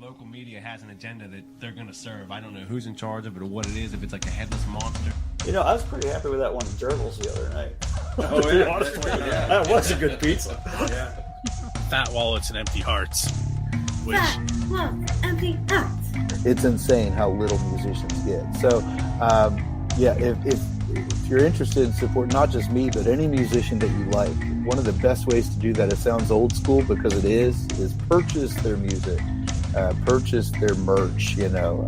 local media has an agenda that they're going to serve. I don't know who's in charge of it or what it is, if it's like a headless monster. You know, I was pretty happy with that one at Gerbils the other night. Oh, yeah. Honestly, yeah. That was a good pizza. Yeah. Fat wallets and empty hearts. Which... Fat wallets, empty hearts. It's insane how little musicians get. So, if you're interested in support, not just me, but any musician that you like, one of the best ways to do that, it sounds old school because it is purchase their music, purchase their merch, you know.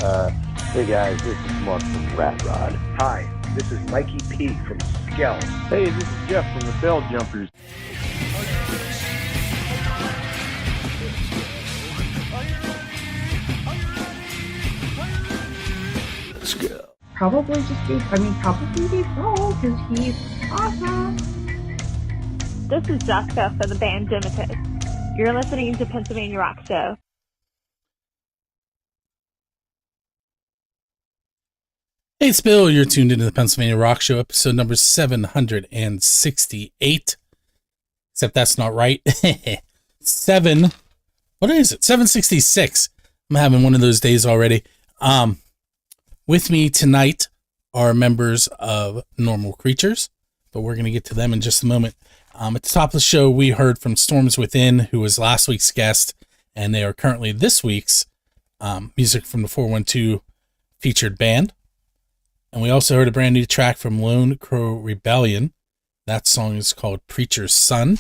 Hey guys, this is Mark from Rat Rod. Hi, this is Mikey P from Skell. Hey, this is Jeff from the Bell Jumpers. Probably be Paul, because he's awesome. This is Jessica for the band Dimitus. You're listening to Pennsylvania Rock Show. Hey, it's Bill. You're tuned into the Pennsylvania Rock Show, episode number 768. Except that's not right. What is it? 766. I'm having one of those days already. With me tonight are members of Normal Creatures, but we're going to get to them in just a moment. At the top of the show, we heard from Storms Within, who was last week's guest, and they are currently this week's Music from the 412 featured band. And we also heard a brand new track from Lone Crow Rebellion. That song is called Preacher's Son.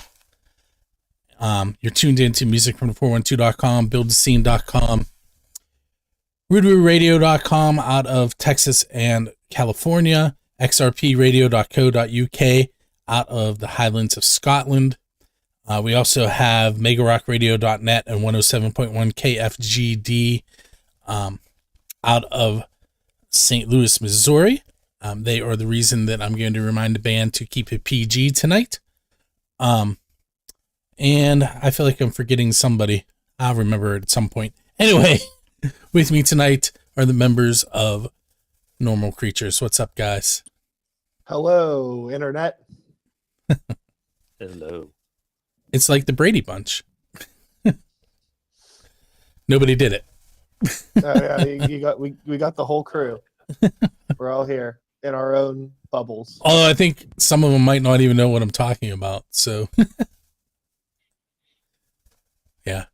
You're tuned into musicfromthe412.com, buildscene.com, RootRooRadio.com out of Texas and California, xrpradio.co.uk out of the Highlands of Scotland. We also have megarockradio.net and 107.1 KFGD out of St. Louis, Missouri. They are the reason that I'm going to remind the band to keep it PG tonight. And I feel like I'm forgetting somebody. I'll remember it at some point. Anyway, with me tonight are the members of Normal Creatures. What's up, guys? Hello, Internet. Hello. It's like the Brady Bunch. Nobody did it. Yeah, we got the whole crew. We're all here in our own bubbles. Although I think some of them might not even know what I'm talking about. So, yeah.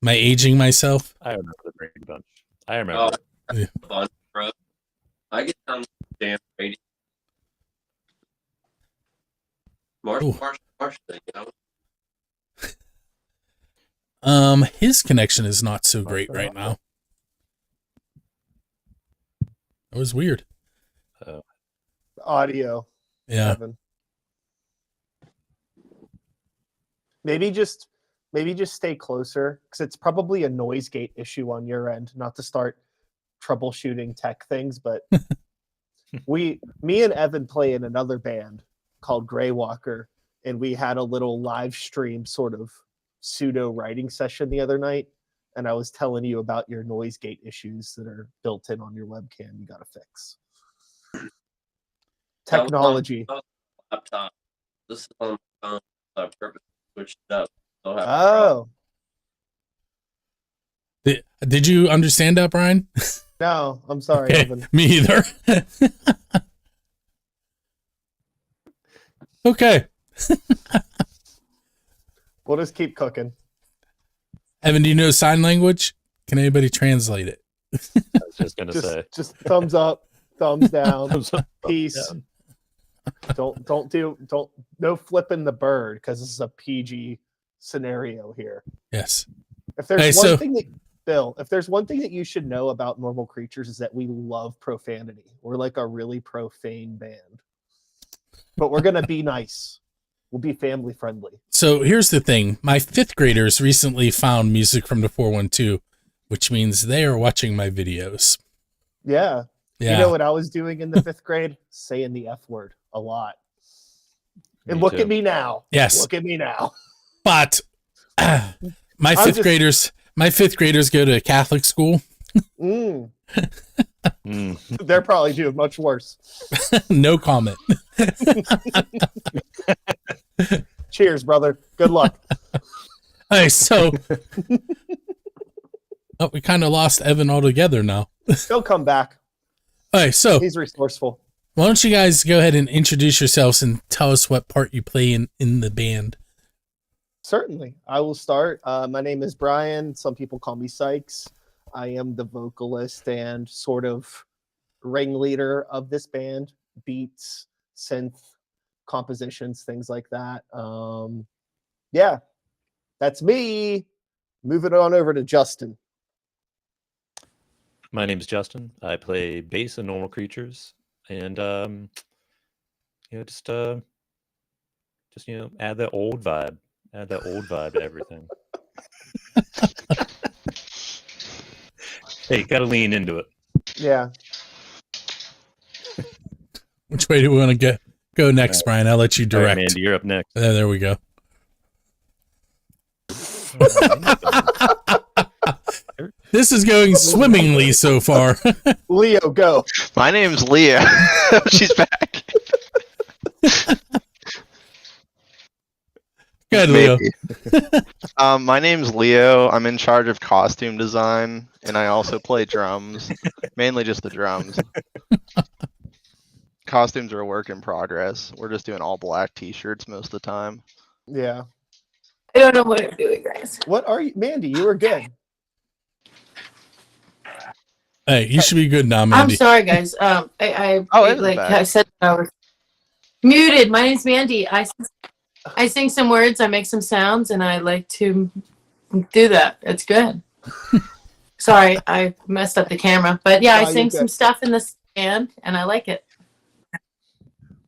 Am I aging myself? I remember the Brady Bunch. I remember. Yeah. Bunch, bro. I get on the damn radio. Marsh thing, you know? His connection is not so great right now. That was weird. Audio. Yeah. Evan. Maybe just stay closer, because it's probably a noise gate issue on your end. Not to start troubleshooting tech things, but me and Evan play in another band called Grey Walker, and we had a little live stream sort of pseudo writing session the other night, and I was telling you about your noise gate issues that are built in on your webcam. You got to fix technology. Laptop. This is on my phone. I purpose switched it up. Oh. Did you understand that, Brian? No, I'm sorry, Okay, Evan. me either. Okay. We'll just keep cooking. Evan, do you know sign language? Can anybody translate it? I was just going to say. Just thumbs up, thumbs down, Thumbs up, peace. down. Don't no flipping the bird, because this is a PG scenario here. Yes. If there's one thing that Bill, if there's one thing that you should know about Normal Creatures, is that we love profanity. We're like a really profane band. But we're gonna be nice. We'll be family friendly. So here's the thing. My 5th graders recently found Music from the 412, which means they are watching my videos. Yeah. Yeah. You know what I was doing in the 5th grade? Saying the F word a lot. And look at me now. Yes. Look at me now. But my 5th graders go to a Catholic school. They're probably doing much worse. No comment. Cheers, brother. Good luck. Hey, so Oh, we kind of lost Evan altogether now. He'll come back. All right, so He's resourceful. why don't you guys go ahead and introduce yourselves and tell us what part you play in the band? Certainly. I will start. My name is Brian. Some people call me Sikes. I am the vocalist and sort of ringleader of this band. Beats, synth, compositions, things like that. Yeah, that's me. Moving on over to Justin. My name's Justin. I play bass in Normal Creatures, and just add that old vibe. Add that old vibe to everything. Hey, gotta lean into it. Yeah. Which way do we want to go next, Brian? I'll let you direct. All right, Mandy, you're up next. There we go. This is going swimmingly so far. Leo, go. My name's Leo. She's back. Go ahead, Leo. My name's Leo. I'm in charge of costume design, and I also play drums. Mainly just the drums. Costumes are a work in progress. We're just doing all black t-shirts most of the time. Yeah. I don't know what I'm doing, guys. What are you? Mandy, you were good. Hey, you should be good now, Mandy. I'm sorry, guys. I said I was muted. My name's Mandy. I sing some words, I make some sounds, and I like to do that. It's good. Sorry, I messed up the camera. But yeah, I sing some stuff in this band, and I like it.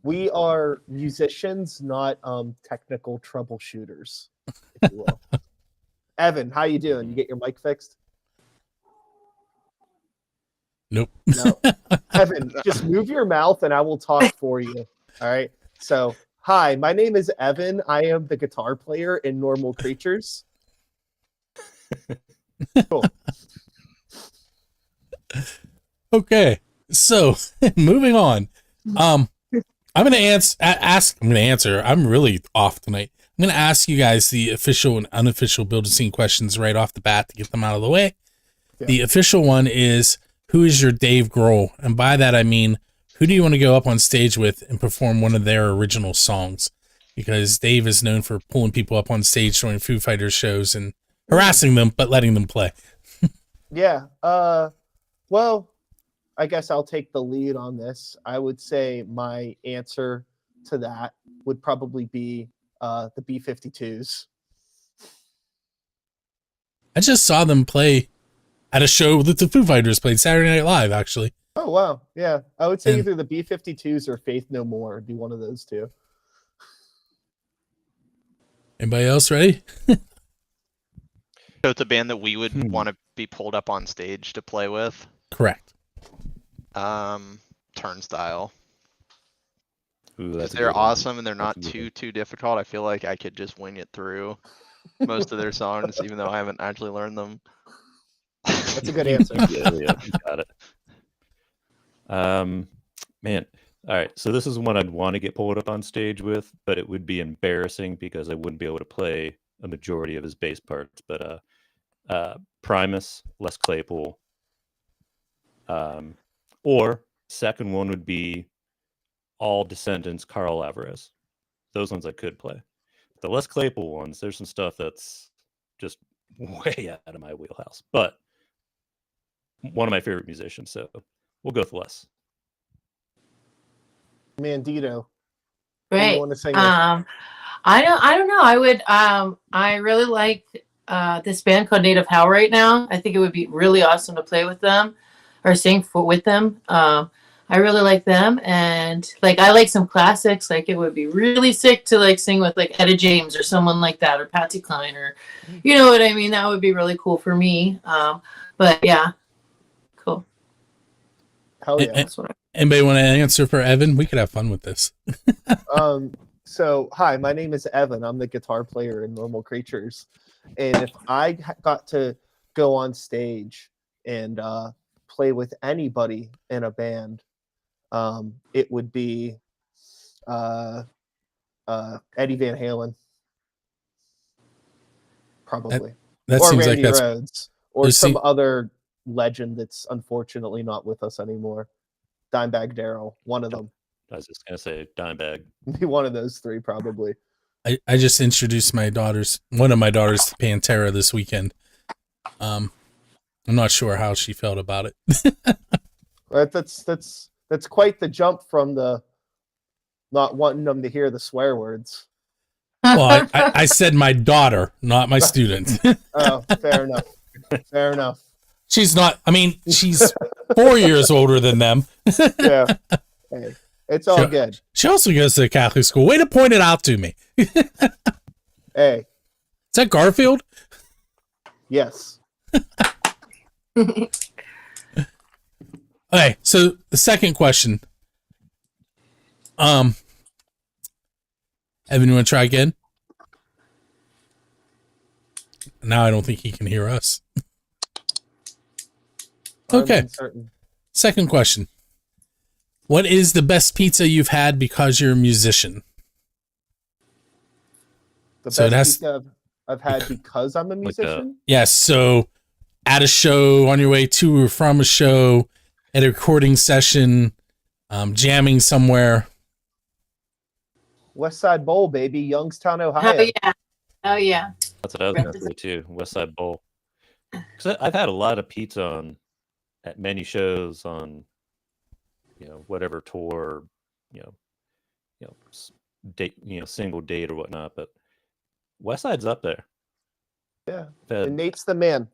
We are musicians, not technical troubleshooters, if you will. Evan, how you doing? You get your mic fixed? Nope. No. Evan, just move your mouth and I will talk for you. All right. So, hi, my name is Evan. I am the guitar player in Normal Creatures. Cool. Okay. So, moving on. I'm going to answer. I'm really off tonight. I'm going to ask you guys the official and unofficial Build a Scene questions right off the bat to get them out of the way. Yeah. The official one is, who is your Dave Grohl? And by that, I mean, who do you want to go up on stage with and perform one of their original songs? Because Dave is known for pulling people up on stage during Foo Fighters shows and harassing them, but letting them play. Yeah. Well, I guess I'll take the lead on this. I would say my answer to that would probably be the B-52s. I just saw them play at a show that the Foo Fighters played, Saturday Night Live, actually. Oh, wow. Yeah. I would say either the B-52s or Faith No More would be one of those two. Anybody else ready? So it's a band that we would want to be pulled up on stage to play with? Correct. Turnstile. Ooh, they're awesome and they're not too difficult. I feel like I could just wing it through most of their songs, even though I haven't actually learned them. That's a good answer. Yeah, you got it. Man, all right. So this is one I'd want to get pulled up on stage with, but it would be embarrassing because I wouldn't be able to play a majority of his bass parts. But Primus, Les Claypool, or second one would be All Descendants, Carl Alvarez. Those ones I could play. The Les Claypool ones, there's some stuff that's just way out of my wheelhouse, but one of my favorite musicians, so we'll go with Les. Mandito. Great. You want to sing I don't know. I would I really like this band called Native Howe right now. I think it would be really awesome to play with them or sing with them. I really like them, and like I like some classics. Like it would be really sick to like sing with like Etta James or someone like that, or Patsy Cline, or you know what I mean. That would be really cool for me. But yeah, cool. Hell yeah! Anybody want to answer for Evan? We could have fun with this. So hi, my name is Evan. I'm the guitar player in Normal Creatures, and if I got to go on stage and play with anybody in a band, it would be Eddie Van Halen, probably. That or seems Randy like that's Rhoads, Or Lucy- some other legend that's unfortunately not with us anymore. Dimebag Darrell, one of them. I was just gonna say Dimebag. Be one of those three, probably. I just introduced one of my daughters to Pantera this weekend. I'm not sure how she felt about it. That's quite the jump from the not wanting them to hear the swear words. Well, I said my daughter, not my student. Oh, fair enough. Fair enough. She's not. I mean, she's 4 years older than them. Yeah. Hey, it's all good. She also goes to the Catholic school. Way to point it out to me. Hey. Is that Garfield? Yes. Okay, so the second question. Evan, you want to try again? Now I don't think he can hear us. Okay. Second question. What is the best pizza you've had because you're a musician? The So it best has- pizza I've had because I'm a musician. Yes, so at a show, on your way to or from a show, at a recording session, jamming somewhere. West Side Bowl, baby, Youngstown, Ohio. Oh yeah. Oh yeah. That's what I was gonna say too. West Side Bowl. Because I've had a lot of pizza at many shows on, whatever tour, date, single date or whatnot. But West Side's up there. Yeah. Had- And Nate's the man.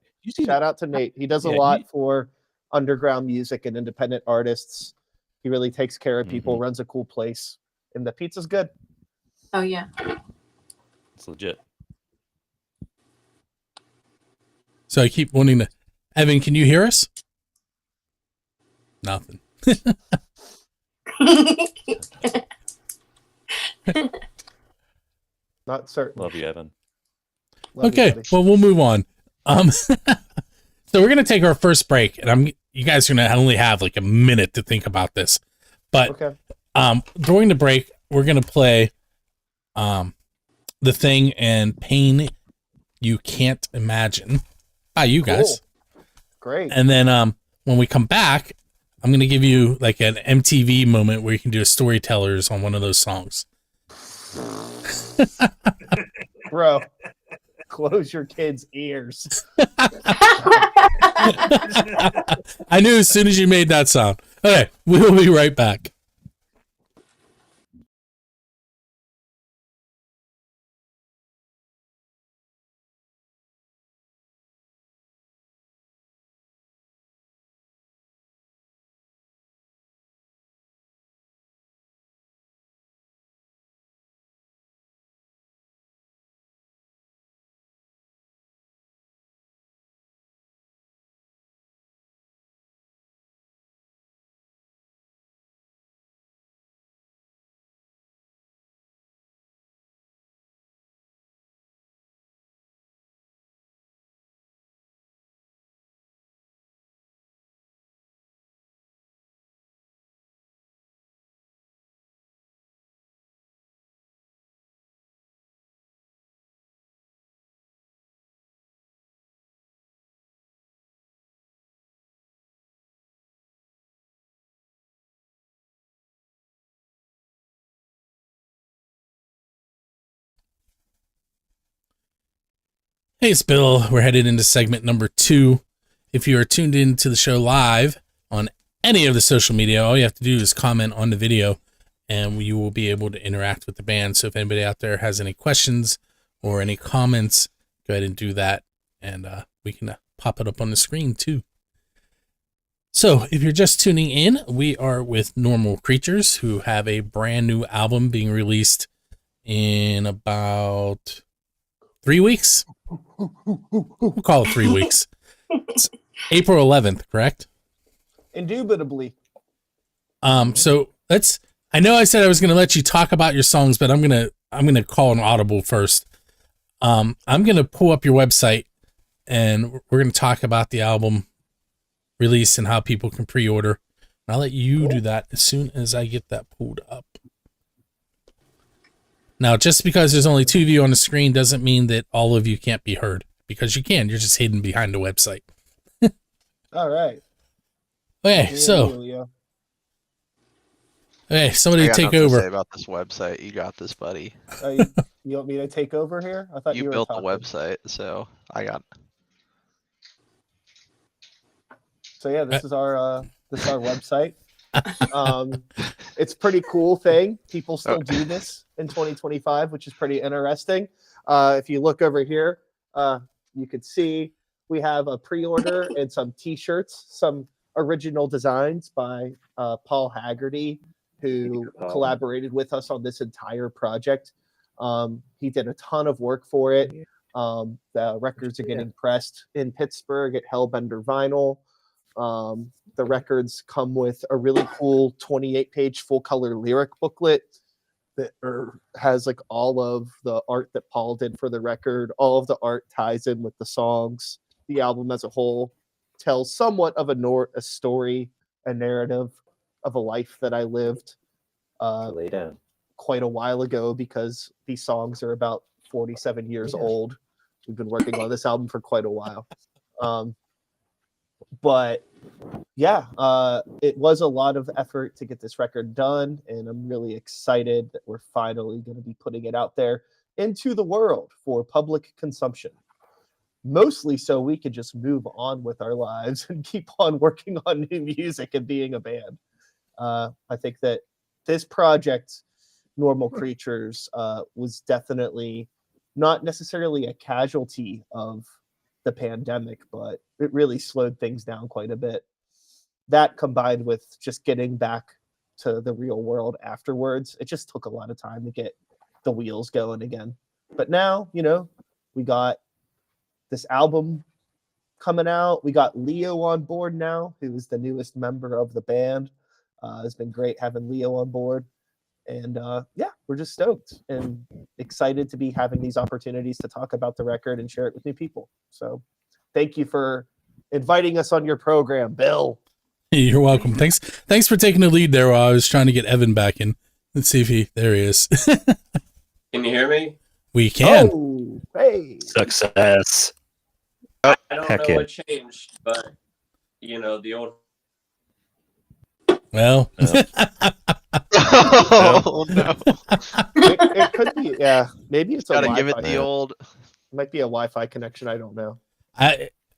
Shout out to Nate. He does a Yeah, lot for underground music and independent artists. He really takes care of people, runs a cool place, and the pizza's good. Oh yeah. It's legit. So I keep wanting to. Evan, can you hear us? Nothing. Not certain. Love you, Evan. Love you, Okay, buddy. well, we'll move on. So we're gonna take our first break, and you guys are gonna only have like a minute to think about this. But Okay. During the break, we're gonna play The Thing and Pain You Can't Imagine by you guys. Great. And then when we come back, I'm gonna give you like an MTV moment where you can do a storytellers on one of those songs. Bro, close your kids' ears. I knew as soon as you made that sound. Okay, we will be right back. Hey, it's Bill. We're headed into segment number 2. If you are tuned into the show live on any of the social media, all you have to do is comment on the video and you will be able to interact with the band. So if anybody out there has any questions or any comments, go ahead and do that. And we can pop it up on the screen too. So if you're just tuning in, we are with Normal Creatures, who have a brand new album being released in about 3 weeks. We'll call it 3 weeks. It's April 11th, correct? Indubitably. So I know I said I was going to let you talk about your songs, but I'm going to call an audible first. I'm going to pull up your website and we're going to talk about the album release and how people can pre-order. And I'll let you do that as soon as I get that pulled up. Now, just because there's only 2 of you on the screen doesn't mean that all of you can't be heard, because you can. You're just hidden behind the website. All right. Okay, so Leo. hey, I somebody got take nothing to say over. about this website. You got this, buddy. You want me to take over here? I thought you You were built the talking. website, so I got. So yeah, this is our website. It's pretty cool thing. People still do this in 2025, which is pretty interesting. If you look over here, you could see we have a pre-order and some T-shirts, some original designs by Paul Haggerty, who collaborated with us on this entire project. He did a ton of work for it. The records are getting pressed in Pittsburgh at Hellbender Vinyl. The records come with a really cool 28-page full-color lyric booklet that has like all of the art that Paul did for the record. All of the art ties in with the songs. The album as a whole tells somewhat of a story, a narrative of a life that I lived Lay down. quite a while ago, because these songs are about 47 years old. We've been working on this album for quite a while. But yeah, it was a lot of effort to get this record done, and I'm really excited that we're finally going to be putting it out there into the world for public consumption. Mostly so we could just move on with our lives and keep on working on new music and being a band. I think that this project, Normal Creatures, was definitely not necessarily a casualty of the pandemic, but it really slowed things down quite a bit. That combined with just getting back to the real world afterwards, it just took a lot of time to get the wheels going again. But now, we got this album coming out. We got Leo on board now, who is the newest member of the band. It's been great having Leo on board. And yeah, we're just stoked and excited to be having these opportunities to talk about the record and share it with new people. So thank you for inviting us on your program, Bill. You're welcome. Thanks for taking the lead there while I was trying to get Evan back in. Let's see if there he is. Can you hear me? We can. Oh, hey. Success. I don't Heck know yeah. what changed, but the old. Well, Oh no! It could be, yeah. Maybe it's Gotta a give it Wi-Fi. the old. It might be a Wi-Fi connection. I don't know.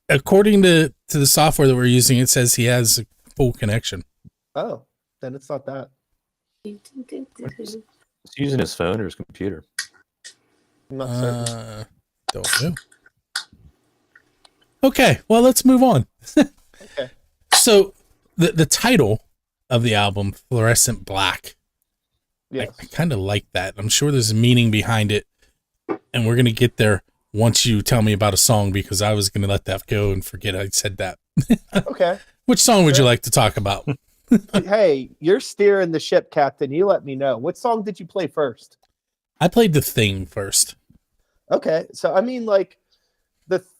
according to the software that we're using, it says he has a full connection. Oh, then it's not that. He's using his phone or his computer. I'm not certain. Don't know. Okay, well, let's move on. Okay. So the title of the album, Fluorescent Black. Yes. I kind of like that. I'm sure there's a meaning behind it, and we're gonna get there once you tell me about a song, because I was gonna let that go and forget I said that. Okay. Which song would you like to talk about? Hey, you're steering the ship, Captain. You let me know. What song did you play first? I played The Thing first. Okay, so I mean, like,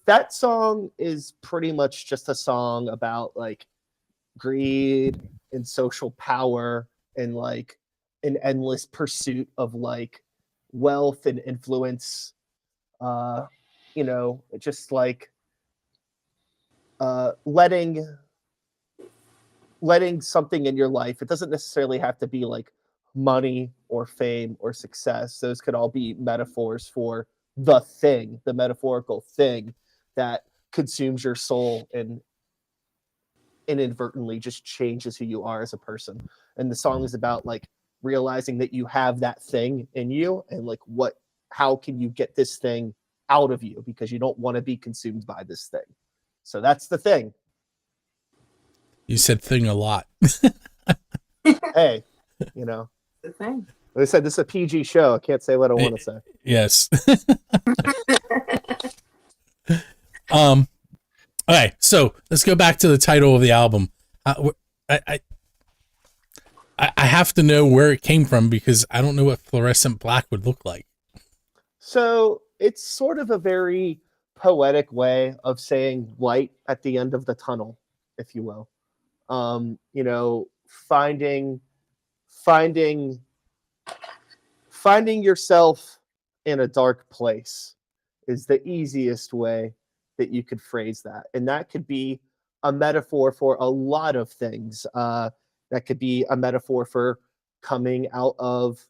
that song is pretty much just a song about like greed and social power and like an endless pursuit of like wealth and influence. Just like letting something in your life. It doesn't necessarily have to be like money or fame or success. Those could all be metaphors for the thing, the metaphorical thing that consumes your soul and inadvertently just changes who you are as a person. And the song is about like realizing that you have that thing in you and like how can you get this thing out of you, because you don't want to be consumed by this thing. So that's The Thing. You said thing a lot. Hey, The Thing. Like I said, this is a PG show. I can't say what I want to say. Yes. Okay, so let's go back to the title of the album. I have to know where it came from, because I don't know what Fluorescent Black would look like. So it's sort of a very poetic way of saying light at the end of the tunnel, if you will. Finding yourself in a dark place is the easiest way that you could phrase that. And that could be a metaphor for a lot of things. That could be a metaphor for coming out of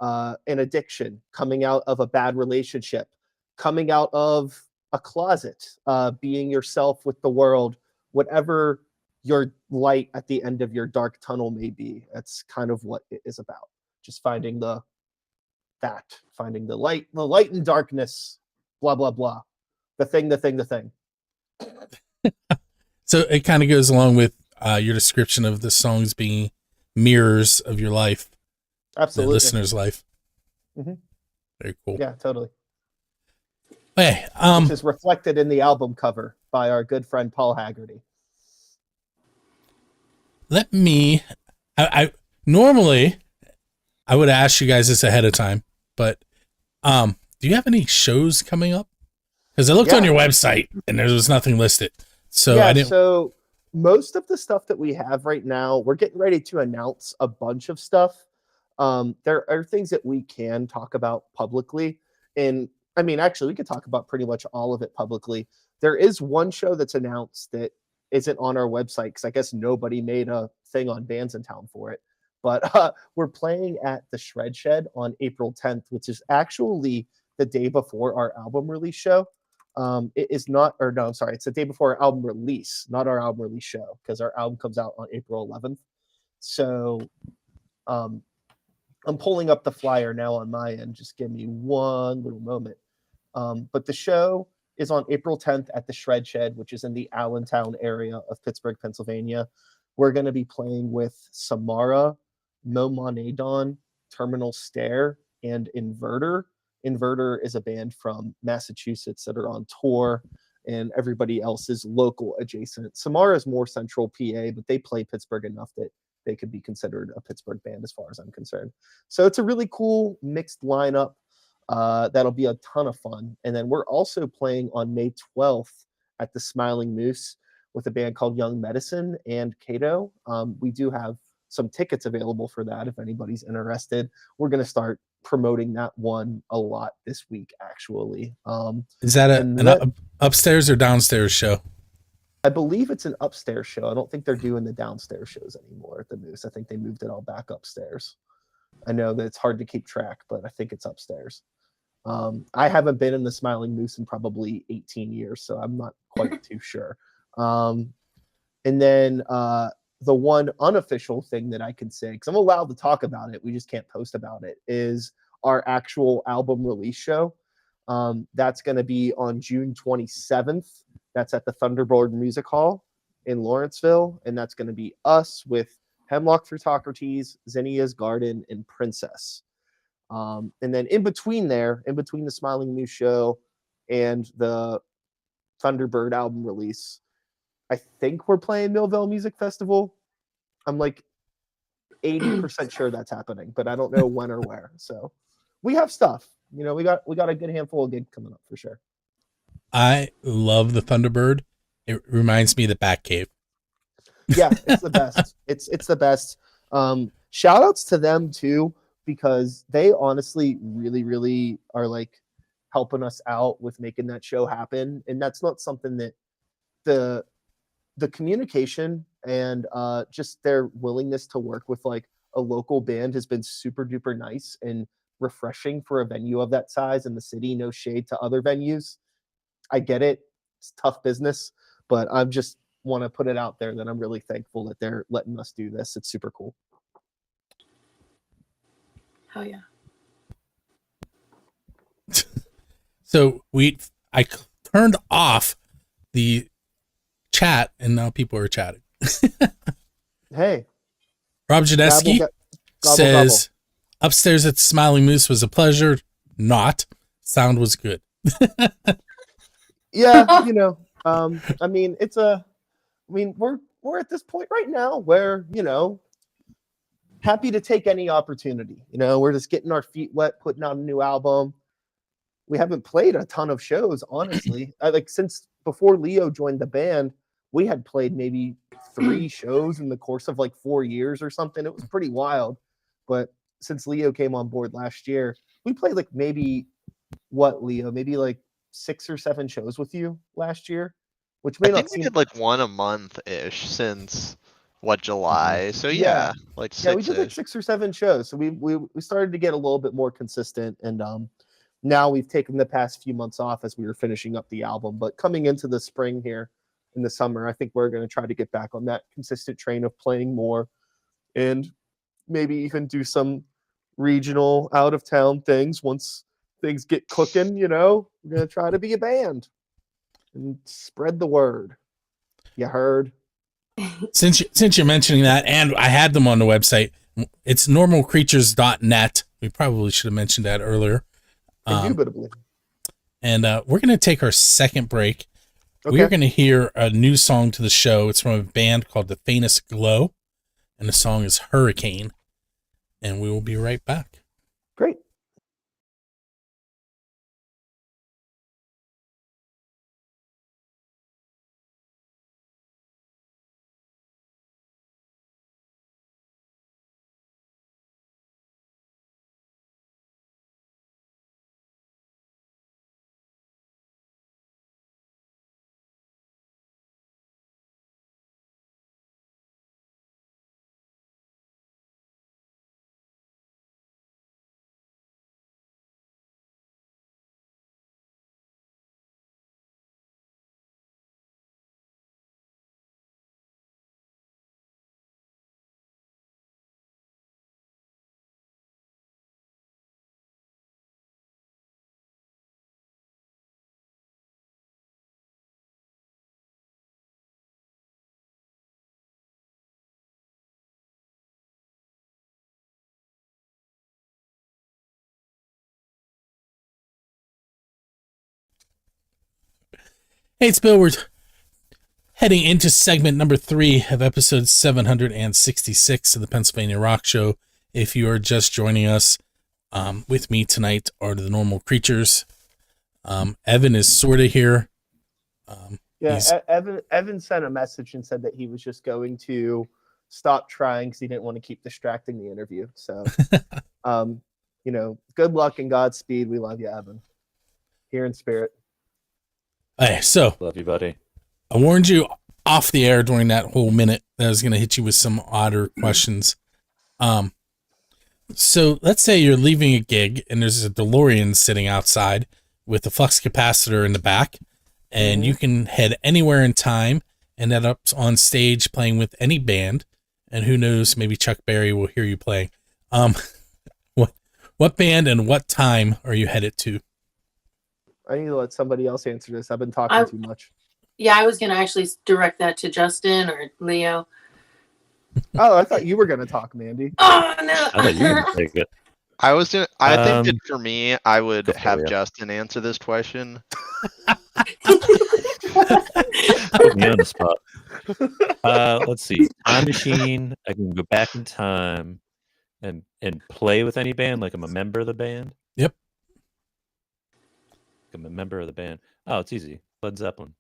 an addiction, coming out of a bad relationship, coming out of a closet, being yourself with the world, whatever your light at the end of your dark tunnel may be. That's kind of what it is about. Just finding the light and darkness, blah, blah, blah. The thing. So it kind of goes along with your description of the songs being mirrors of your life. Absolutely. The listener's life. Mm-hmm. Very cool. Yeah, totally. Okay. Which is reflected in the album cover by our good friend Paul Haggerty. Let me. I normally I would ask you guys this ahead of time, but do you have any shows coming up? Because I looked on your website and there was nothing listed. So I didn't. So most of the stuff that we have right now, we're getting ready to announce a bunch of stuff. There are things that we can talk about publicly, and I mean, actually, we could talk about pretty much all of it publicly. There is one show that's announced that isn't on our website because I guess nobody made a thing on Bands in Town for it. But we're playing at the Shred Shed on April 10th, which is actually the day before our album release show. It is not, or no, I'm sorry, it's the day before our album release, not our album release show, because our album comes out on April 11th. So I'm pulling up the flyer now on my end. Just give me one little moment. But the show is on April 10th at the Shred Shed, which is in the Allentown area of Pittsburgh, Pennsylvania. We're going to be playing with Samara, No Monadon, Terminal Stare, and Inverter. Inverter is a band from Massachusetts that are on tour, and everybody else is local adjacent. Samara is more central PA, but they play Pittsburgh enough that they could be considered a Pittsburgh band as far as I'm concerned. So it's a really cool mixed lineup. That'll be a ton of fun. And then we're also playing on May 12th at the Smiling Moose with a band called Young Medicine and Cato. We do have some tickets available for that if anybody's interested. We're going to start promoting that one a lot this week, actually. Is that an upstairs or downstairs show? I believe it's an upstairs show. I don't think they're doing the downstairs shows anymore at the Moose. I think they moved it all back upstairs. I know that it's hard to keep track, but I think it's upstairs. I haven't been in the Smiling Moose in probably 18 years, so I'm not quite too sure. And then the one unofficial thing that I can say, because I'm allowed to talk about it, we just can't post about it, is our actual album release show. That's going to be on June 27th. That's at the Thunderbird Music Hall in Lawrenceville, and that's going to be us with Hemlock Photocrates, Zinnia's Garden, and Princess. And then in between the Smiling Moose show and the Thunderbird album release, I think we're playing Millville Music Festival. I'm like 80% sure that's happening, but I don't know when or where. So we have stuff. You know, we got a good handful of gigs coming up for sure. I love the Thunderbird. It reminds me of the Batcave. Yeah, it's the best. It's the best. Shout outs to them too, because they honestly really, really are like helping us out with making that show happen. And that's not something that the communication and just their willingness to work with like a local band has been super duper nice and refreshing for a venue of that size in the city. No shade to other venues. I get it. It's tough business, but I'm just want to put it out there that I'm really thankful that they're letting us do this. It's super cool. Hell yeah. So I turned off the chat and now people are chatting. Hey. Rob Jadeski says, upstairs at the Smiling Moose was a pleasure. Not. Sound was good. Yeah, you know, I mean, we're at this point right now where, you know, happy to take any opportunity. You know, we're just getting our feet wet, putting out a new album. We haven't played a ton of shows, honestly. Like since before Leo joined the band, we had played maybe 3 shows in the course of like 4 years or something. It was pretty wild. But since Leo came on board last year, we played like maybe like 6 or 7 shows with you last year. which may I not think we seem. did like one a month ish since July. So yeah, like Yeah, we six. did like 6 or 7 shows. So we started to get a little bit more consistent, and now we've taken the past few months off as we were finishing up the album. But coming into the spring here in the summer, I think we're going to try to get back on that consistent train of playing more, and maybe even do some regional out of town things once things get cooking. You know, we're going to try to be a band and spread the word. You heard? Since you're mentioning that, and I had them on the website, it's normalcreatures.net. We probably should have mentioned that earlier. Indubitably. And we're going to take our second break. Okay. We're going to hear a new song to the show. It's from a band called The Faintest Glow, and the song is Hurricane. And we will be right back. Great. Hey, it's Bill. We're heading into segment number 3 of episode 766 of the Pennsylvania Rock Show. If you are just joining us, with me tonight are the Normal Creatures. Evan is sort of here. Evan sent a message and said that he was just going to stop trying because he didn't want to keep distracting the interview. So, good luck and Godspeed. We love you, Evan. Here in spirit. Hey, so Love you, buddy. I warned you off the air during that whole minute that I was going to hit you with some odder questions. So let's say you're leaving a gig and there's a DeLorean sitting outside with a flux capacitor in the back, and you can head anywhere in time and end up on stage playing with any band, and who knows, maybe Chuck Berry will hear you playing. What band and what time are you headed to? I need to let somebody else answer this. I've been talking too much. Yeah, I was going to actually direct that to Justin or Leo. Oh, I thought you were going to talk, Mandy. Oh, no. I thought you were going to take it. I was doing. I think that for me, I would have Justin answer this question. Put me on the spot. Let's see. Time machine. I can go back in time and play with any band. Like I'm a member of the band. Yep. I'm a member of the band. Oh, it's easy. Led Zeppelin.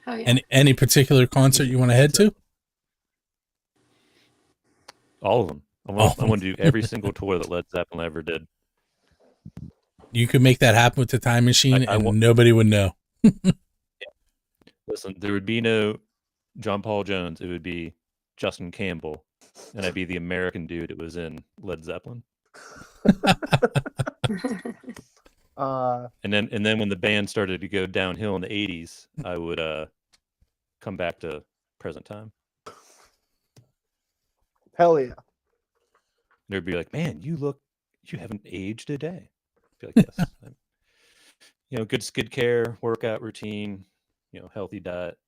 Oh, yeah. And any particular concert you want to head to? All of them. I want to do every single tour that Led Zeppelin ever did. You could make that happen with the time machine, and nobody would know. Listen, there would be no John Paul Jones. It would be Justin Campbell, and I'd be the American dude that was in Led Zeppelin. And then when the band started to go downhill in the 80s, I would come back to present time. Hell yeah. They'd be like, "Man, you haven't aged a day." I'd be like, "Yes." Good care, workout routine, healthy diet.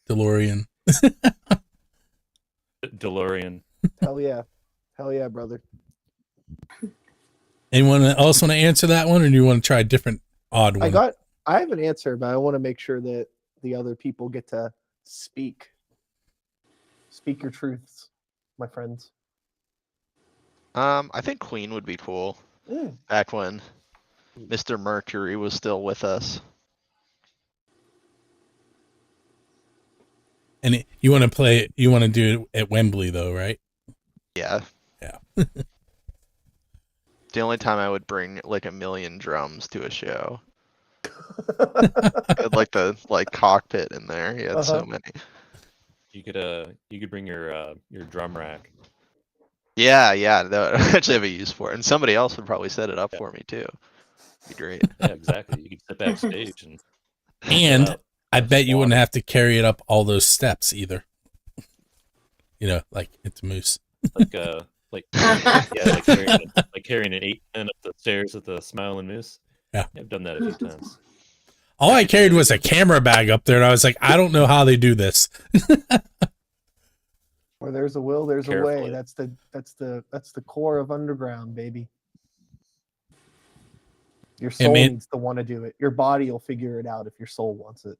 DeLorean. DeLorean. Hell yeah, brother. Anyone else want to answer that one, or do you want to try a different odd one? I have an answer, but I want to make sure that the other people get to speak. Speak your truths, my friends. I think Queen would be cool. Back when Mr. Mercury was still with us. And you want to do it at Wembley, though, right? Yeah. Yeah. The only time I would bring like 1 million drums to a show. Had like the cockpit in there. He had so many. You could bring your drum rack. Yeah, that would actually have a use for it. And somebody else would probably set it up for me too. Be great. Yeah, exactly. You could sit backstage And I bet you wouldn't have to carry it up all those steps either. Like it's Moose. like carrying an 8-10 up the stairs with the Smiling Moose. Yeah, I've done that a few times. All I carried was a camera bag up there, and I was like, I don't know how they do this. Where there's a will, there's Carefully. a way. That's the core of underground, baby. Your soul needs to want to do it. Your body will figure it out if your soul wants it.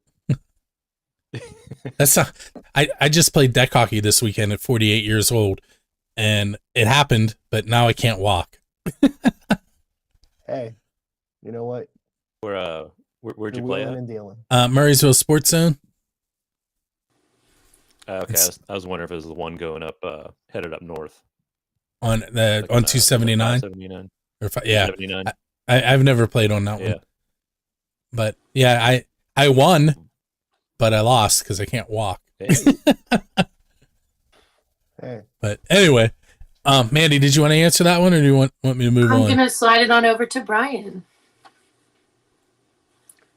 That's not, I just played deck hockey this weekend at 48 years old, and it happened, but now I can't walk. Hey, you know what? Where'd you You're play wheeling at? and dealing. Murraysville Sports Zone. Okay, I was wondering if it was the one going up, headed up north On 279. 79. Or yeah, 79. I've never played on that Yeah. one. But yeah, I won, but I lost because I can't walk. Hey. Hey. But anyway, Mandy, did you want to answer that one, or do you want me to move I'm on? gonna slide it on over to Brian.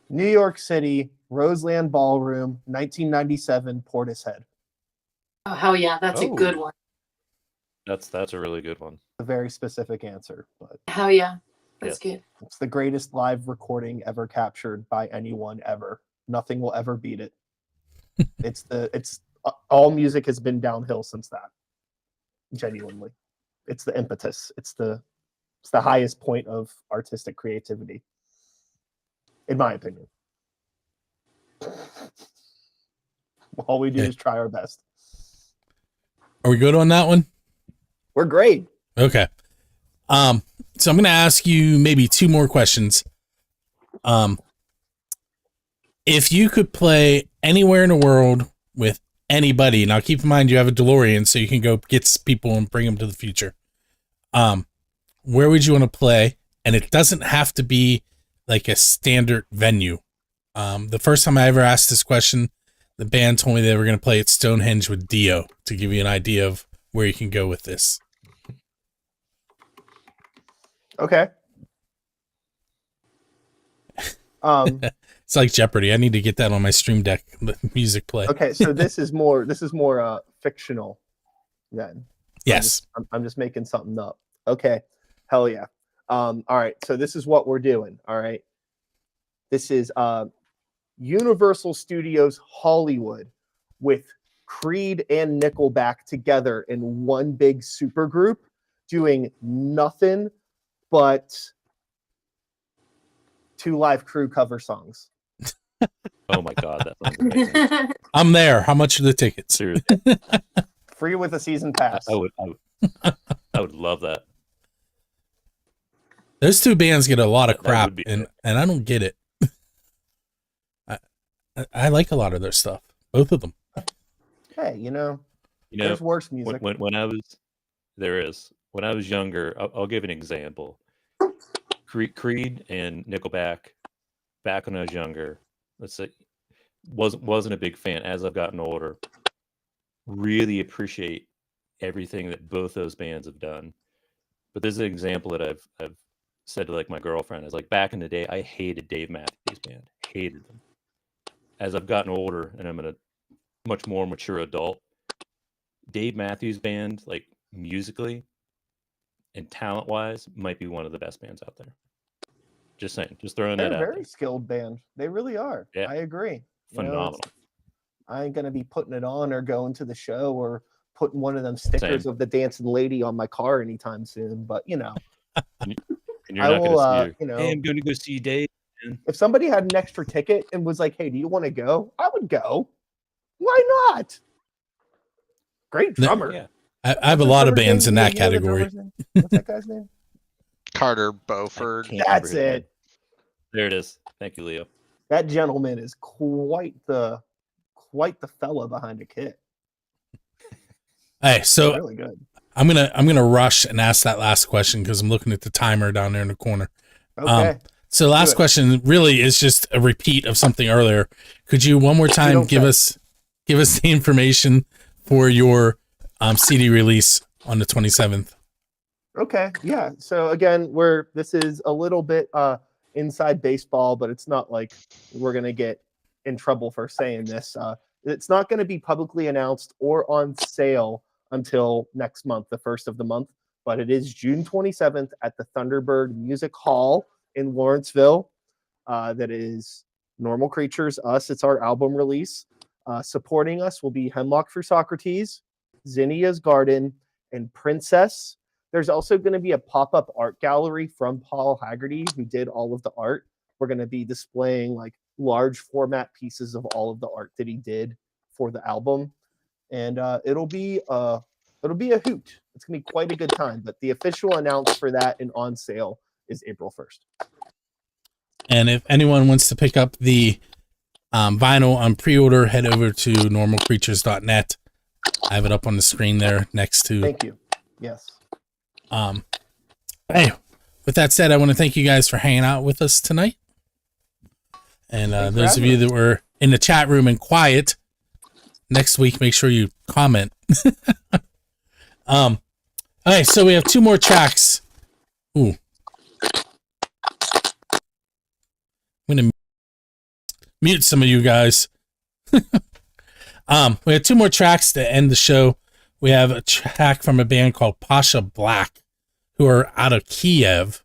New York City, Roseland Ballroom, 1997, Portishead. Oh hell yeah, that's a good one. That's a really good one. A very specific answer, but Hell yeah, that's good. it's the greatest live recording ever captured by anyone ever. Nothing will ever beat it. It's all music has been downhill since that. Genuinely, it's the impetus. It's the highest point of artistic creativity, in my opinion. All we do is try our best. Are we good on that one? We're great. Okay. So I'm going to ask you maybe two more questions. If you could play anywhere in the world with anybody, now keep in mind you have a DeLorean, so you can go get people and bring them to the future. Where would you want to play? And it doesn't have to be like a standard venue. The first time I ever asked this question, the band told me they were going to play at Stonehenge with Dio, to give you an idea of where you can go with this. Okay. It's like Jeopardy. I need to get that on my Stream Deck music play. Okay, so this is more fictional then. Yes. I'm just making something up. Okay. Hell yeah. All right. So this is what we're doing. All right. This is Universal Studios Hollywood with Creed and Nickelback together in one big super group doing nothing but 2 Live Crew cover songs. Oh my god, that sounds amazing. I'm there. How much are the tickets? Seriously. Free with a season pass. I would love that. Those two bands get a lot of That crap, would be and I don't get it. I like a lot of their stuff, both of them. Hey, there's worse music. When I was younger, I'll give an example. Creed and Nickelback, back when I was younger, let's say, wasn't a big fan. As I've gotten older, really appreciate everything that both those bands have done. But this is an example that I've said to like my girlfriend, is like, back in the day, I hated Dave Matthews Band, hated them. As I've gotten older and I'm a much more mature adult, Dave Matthews Band, like musically and talent wise, might be one of the best bands out there. Just saying, just throwing They're that a out very there. skilled band. They really are. Yeah. I agree. Phenomenal. I ain't gonna be putting it on or going to the show or putting one of them stickers Same. of the dancing lady on my car anytime soon. But And you're I not will, going to see hey, I'm going to go see Dave. if somebody had an extra ticket and was like, "Hey, do you want to go?" I would go. Why not? Great drummer. Yeah. I have a lot of bands in that category. What's that guy's name? Carter Beauford. That's it. There it is. Thank you, Leo. That gentleman is quite the fella behind a kit. Hey, so Really good. I'm gonna rush and ask that last question because I'm looking at the timer down there in the corner. Okay. So last question really is just a repeat of something earlier. Could you one more time give us the information for your CD release on the 27th? Okay, yeah. So again, this is a little bit inside baseball, but it's not like we're gonna get in trouble for saying this. It's not going to be publicly announced or on sale until next month, the first of the month, but it is June 27th at the Thunderbird Music Hall in Lawrenceville. That is Normal Creatures, us. It's our album release. Supporting us will be Hemlock for Socrates, Zinnia's Garden, and Princess. There's also going to be a pop-up art gallery from Paul Haggerty, who did all of the art. We're going to be displaying like large format pieces of all of the art that he did for the album, and it'll be a hoot. It's gonna be quite a good time. But the official announce for that and on sale is April 1st. And if anyone wants to pick up the vinyl on pre-order, head over to normalcreatures.net. I have it up on the screen there next to. Thank you. Yes. Hey, with that said, I want to thank you guys for hanging out with us tonight. And those of you that were in the chat room and quiet, next week, make sure you comment. All right, so we have 2 more tracks. Ooh. I'm going to mute some of you guys. We have 2 more tracks to end the show. We have a track from a band called Pasha Black, who are out of Kiev.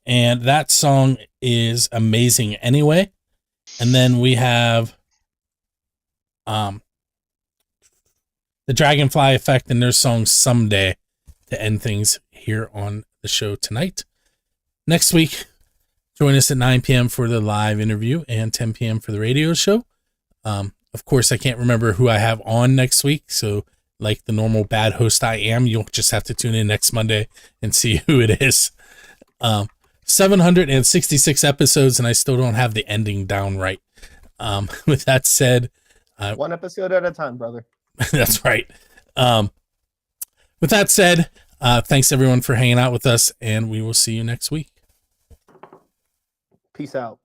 And that song is Amazing Anyway. And then we have the Dragonfly Effect and their song Someday to end things here on the show tonight. Next week, join us at 9 p.m. for the live interview and 10 p.m. for the radio show. Of course, I can't remember who I have on next week. So like the normal bad host I am, you'll just have to tune in next Monday and see who it is. 766 episodes, and I still don't have the ending down right. With that said, 1 episode at a time, brother. That's right. With that said, thanks everyone for hanging out with us, and we will see you next week. Peace out.